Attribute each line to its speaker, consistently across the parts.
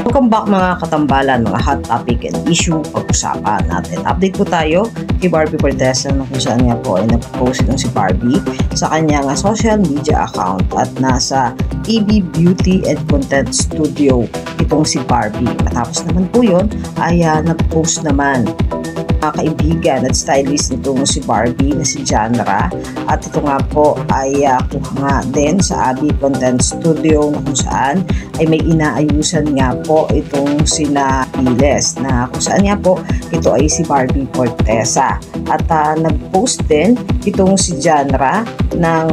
Speaker 1: Welcome back mga katambalan, mga hot topic and issue pag-usapan natin. Update po tayo kay Barbie Fortesa na kung saan nga po ay nag-post ng si Barbie sa kanyang social media account at nasa EB Beauty and Content Studio itong si Barbie. Matapos naman po yun ay nag-post naman kaibigan at stylist nitong si Barbie na si Janra, at ito nga po ay kuha nga din sa EB Content Studio na kung saan ay may inaayusan nga po itong sina Piles na kung saan nga po ito ay si Barbie Fortesa, at nag-post din itong si Janra ng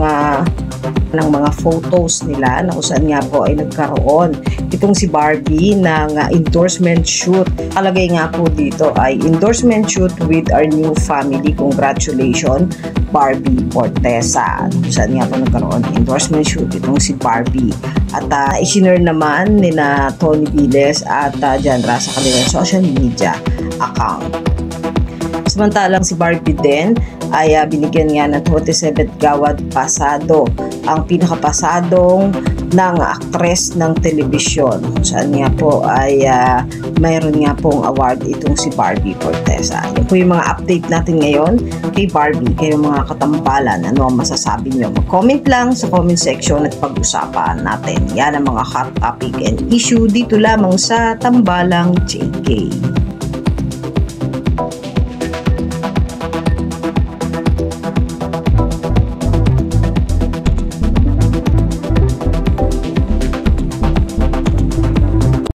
Speaker 1: mga photos nila na kung saan nga po ay nagkaroon itong si Barbie ng endorsement shoot. Kalagay nga po dito ay endorsement shoot with our new family. Congratulations, Barbie Fortesa. Kung saan nga po nagkaroon ng endorsement shoot itong si Barbie. At isinare naman ni na Tony Piles at Janra sa kanilang social media account. Samantalang si Barbie din ay binigyan nga ng 27th Gawad Pasado, ang pinakapasadong ng aktres ng telebisyon. Saan nga po ay mayroon nga pong award itong si Barbie Fortesa. Yan po yung mga update natin ngayon kay Barbie. Kayo mga katambalan, ano ang masasabi nyo? Mag-comment lang sa comment section at pag-usapan natin. Yan ang mga hot topic and issue dito lamang sa Tambalang JK.